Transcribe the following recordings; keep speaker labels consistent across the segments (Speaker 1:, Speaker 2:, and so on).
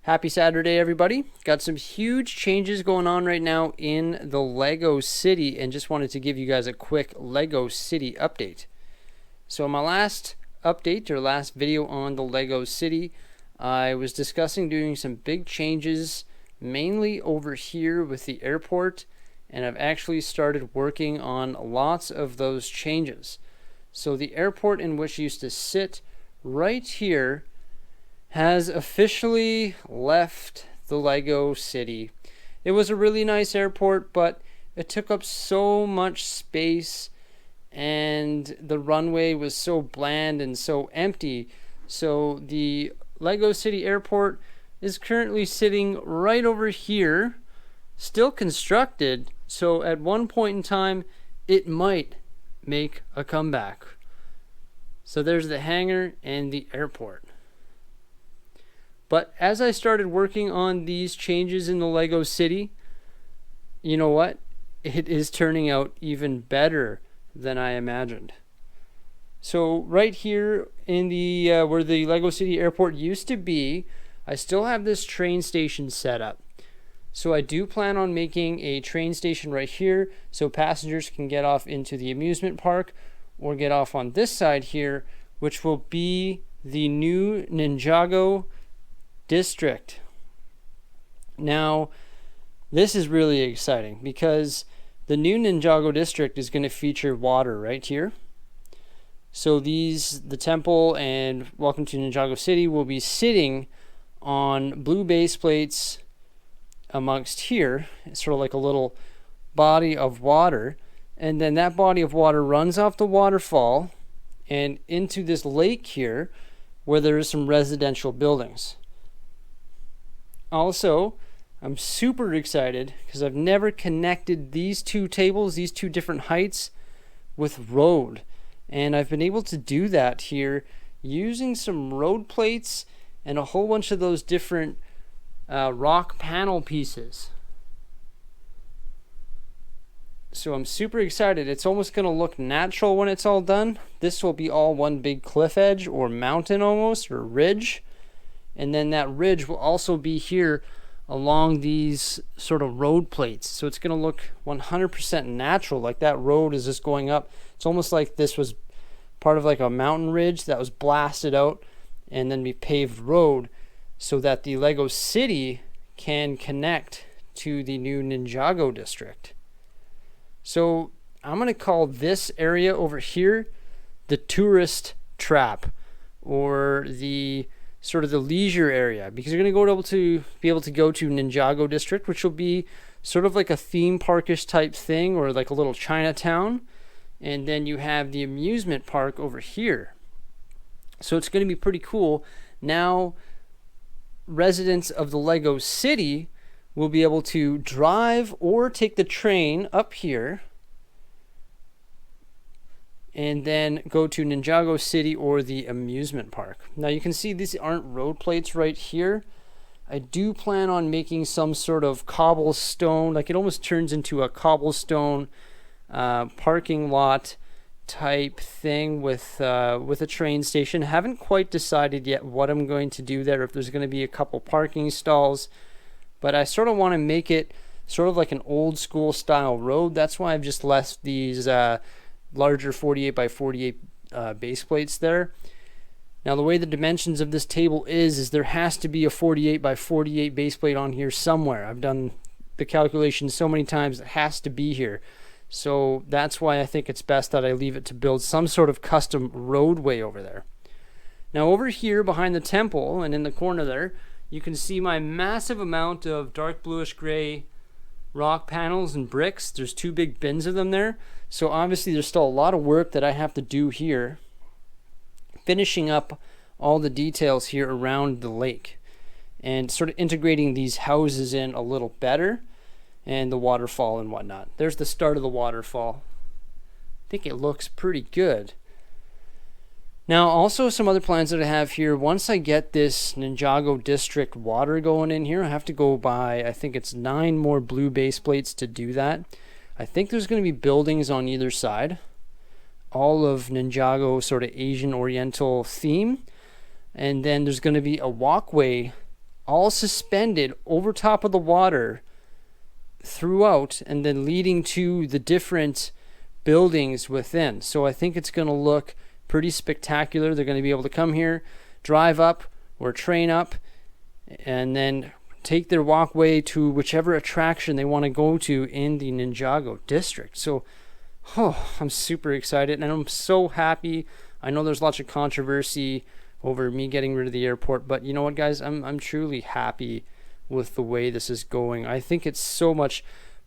Speaker 1: Happy Saturday, everybody. Got some huge changes going on right now in the Lego City, and just wanted to give you guys a quick Lego City update. So in my last update, or last video on the Lego City, I was discussing doing some big changes, mainly over here with the airport, and I've actually started working on lots of those changes. So the airport in which used to sit right here has officially left the Lego City. It was a really nice airport, but it took up so much space and the runway was so bland and so empty. So the Lego City Airport is currently sitting right over here, still constructed, so at one point in time it might make a comeback. So there's the hangar and the airport. But as I started working on these changes in the Lego City, you know what? It is turning out even better than I imagined. So right here in the where the Lego City Airport used to be, I still have this train station set up. So I do plan on making a train station right here so passengers can get off into the amusement park or get off on this side here, which will be the new Ninjago District. Now, this is really exciting because the new Ninjago District is going to feature water right here. So the temple and Welcome to Ninjago City will be sitting on blue base plates amongst here. It's sort of like a little body of water, and then that body of water runs off the waterfall and into this lake here where there is some residential buildings. Also, I'm super excited because I've never connected these two tables, these two different heights, with road. And I've been able to do that here using some road plates and a whole bunch of those different rock panel pieces. So I'm super excited. It's almost going to look natural when it's all done. This will be all one big cliff edge or mountain almost, or ridge. And then that ridge will also be here along these sort of road plates. So it's going to look 100% natural, like that road is just going up. It's almost like this was part of like a mountain ridge that was blasted out and then be paved road so that the Lego City can connect to the new Ninjago District. So I'm going to call this area over here the tourist trap, or the sort of the leisure area, because you're going to be able to go to Ninjago District, which will be sort of like a theme parkish type thing, or like a little Chinatown, and then you have the amusement park over here. So it's going to be pretty cool. Now residents of the Lego City will be able to drive or take the train up here and then go to Ninjago City or the amusement park. Now you can see these aren't road plates right here. I do plan on making some sort of cobblestone, like it almost turns into a cobblestone parking lot type thing with a train station. Haven't quite decided yet what I'm going to do there, if there's going to be a couple parking stalls, but I sort of want to make it sort of like an old school style road. That's why I've just left these larger 48 by 48 base plates there. Now the way the dimensions of this table is there has to be a 48 by 48 base plate on here somewhere. I've done the calculation so many times, it has to be here. So that's why I think it's best that I leave it to build some sort of custom roadway over there. Now over here behind the temple and in the corner there, you can see my massive amount of dark bluish gray rock panels and bricks. There's two big bins of them there. So obviously there's still a lot of work that I have to do here, finishing up all the details here around the lake and sort of integrating these houses in a little better, and the waterfall and whatnot. There's the start of the waterfall. I think it looks pretty good. Now also some other plans that I have here, once I get this Ninjago District water going in here, I have to go buy, I think it's 9 more blue base plates to do that. I think there's going to be buildings on either side, all of Ninjago sort of Asian Oriental theme, and then there's going to be a walkway all suspended over top of the water throughout, and then leading to the different buildings within. So I think it's going to look pretty spectacular. They're going to be able to come here, drive up or train up, and then take their walkway to whichever attraction they want to go to in the Ninjago District. So I'm super excited, and I'm so happy. I know there's lots of controversy over me getting rid of the airport, but you know what, guys? I'm truly happy with the way this is going. I think it's so much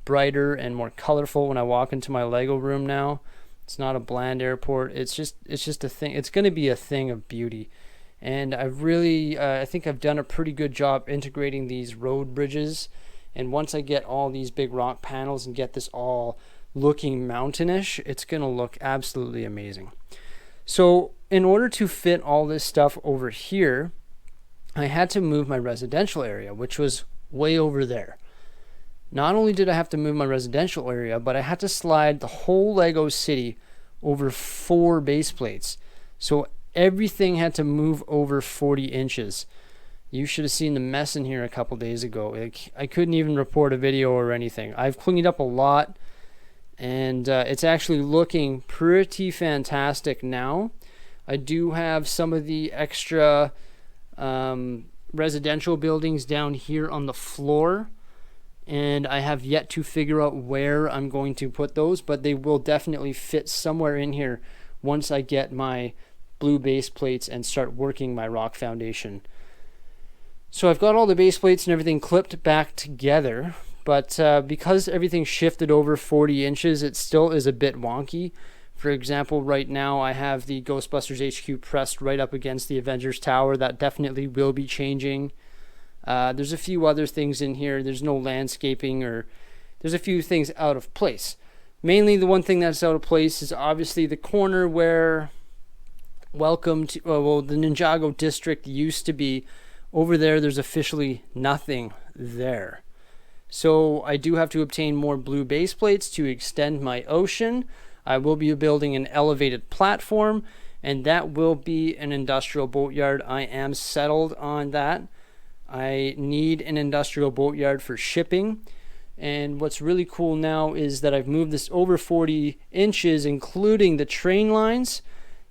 Speaker 1: brighter and more colorful when I walk into my Lego room now. It's not a bland airport. It's just a thing. It's going to be a thing of beauty. And I think I've done a pretty good job integrating these road bridges. And once I get all these big rock panels and get this all looking mountainish, it's going to look absolutely amazing. So in order to fit all this stuff over here, I had to move my residential area, which was way over there. Not only did I have to move my residential area, but I had to slide the whole Lego city over 4 base plates. So everything had to move over 40 inches. You should have seen the mess in here a couple days ago. I couldn't even report a video or anything. I've cleaned up a lot, and it's actually looking pretty fantastic now. I do have some of the extra residential buildings down here on the floor, and I have yet to figure out where I'm going to put those, but they will definitely fit somewhere in here once I get my blue base plates and start working my rock foundation. So I've got all the base plates and everything clipped back together, but because everything shifted over 40 inches, it still is a bit wonky. For example, right now I have the Ghostbusters HQ pressed right up against the Avengers Tower. That definitely will be changing. There's a few other things in here. There's no landscaping, or there's a few things out of place. Mainly the one thing that's out of place is obviously the corner where the Ninjago District used to be. Over there, there's officially nothing there. So I do have to obtain more blue base plates to extend my ocean. I will be building an elevated platform, and that will be an industrial boatyard. I am settled on that. I need an industrial boatyard for shipping. And what's really cool now is that I've moved this over 40 inches, including the train lines.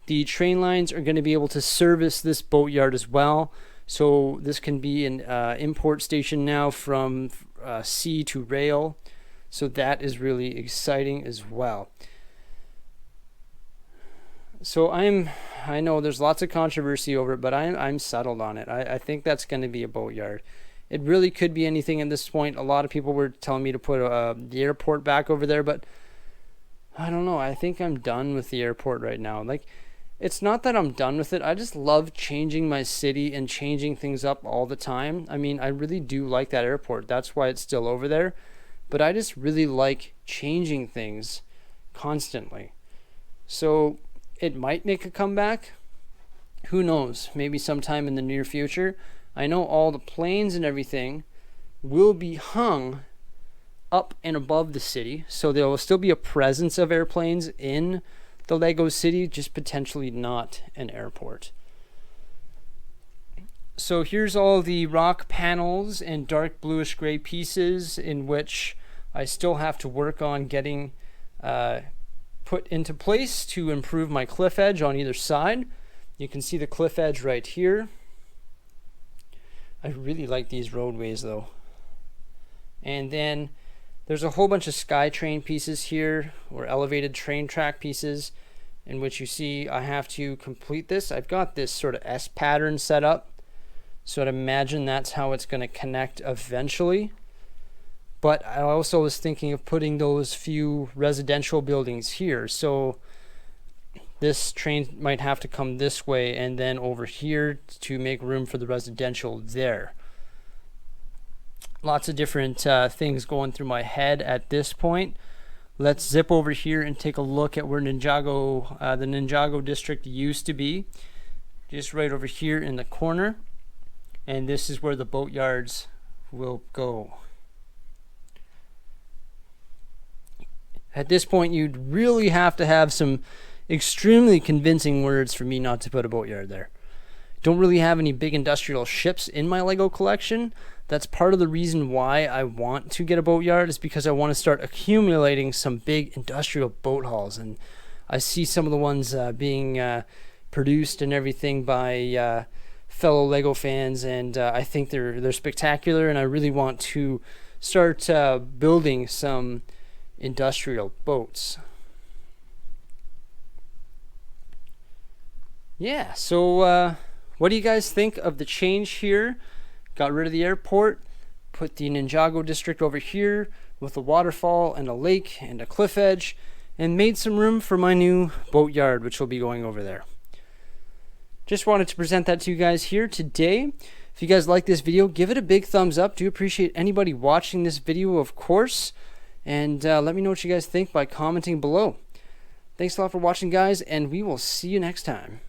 Speaker 1: The train lines are going to be able to service this boatyard as well. So this can be an import station now from sea to rail. So that is really exciting as well. So I know there's lots of controversy over it, but I'm settled on it. I think that's going to be a boatyard. It really could be anything at this point. A lot of people were telling me to put the airport back over there, but I don't know. I think I'm done with the airport right now. Like, it's not that I'm done with it. I just love changing my city and changing things up all the time. I mean, I really do like that airport. That's why it's still over there. But I just really like changing things constantly. So it might make a comeback. Who knows? Maybe sometime in the near future. I know all the planes and everything will be hung up and above the city. So there will still be a presence of airplanes in the Lego city, just potentially not an airport. So here's all the rock panels and dark bluish gray pieces in which I still have to work on getting put into place to improve my cliff edge on either side. You can see the cliff edge right here. I really like these roadways though. And then there's a whole bunch of Skytrain pieces here, or elevated train track pieces, in which you see I have to complete this. I've got this sort of S pattern set up, so I'd imagine that's how it's going to connect eventually. But I also was thinking of putting those few residential buildings here, so this train might have to come this way and then over here to make room for the residential there. Lots of different things going through my head at this point. Let's zip over here and take a look at where the Ninjago District used to be. Just right over here in the corner. And this is where the boatyards will go. At this point, you'd really have to have some extremely convincing words for me not to put a boatyard there. don't really have any big industrial ships in my Lego collection. That's part of the reason why I want to get a boatyard, is because I want to start accumulating some big industrial boat hulls. And I see some of the ones being produced and everything by fellow Lego fans, and I think they're spectacular, and I really want to start building some industrial boats. Yeah, so what do you guys think of the change here? Got rid of the airport, put the Ninjago District over here with a waterfall and a lake and a cliff edge, and made some room for my new boatyard, which will be going over there. Just wanted to present that to you guys here today. If you guys like this video, give it a big thumbs up. Do appreciate anybody watching this video, of course. And let me know what you guys think by commenting below. Thanks a lot for watching, guys, and we will see you next time.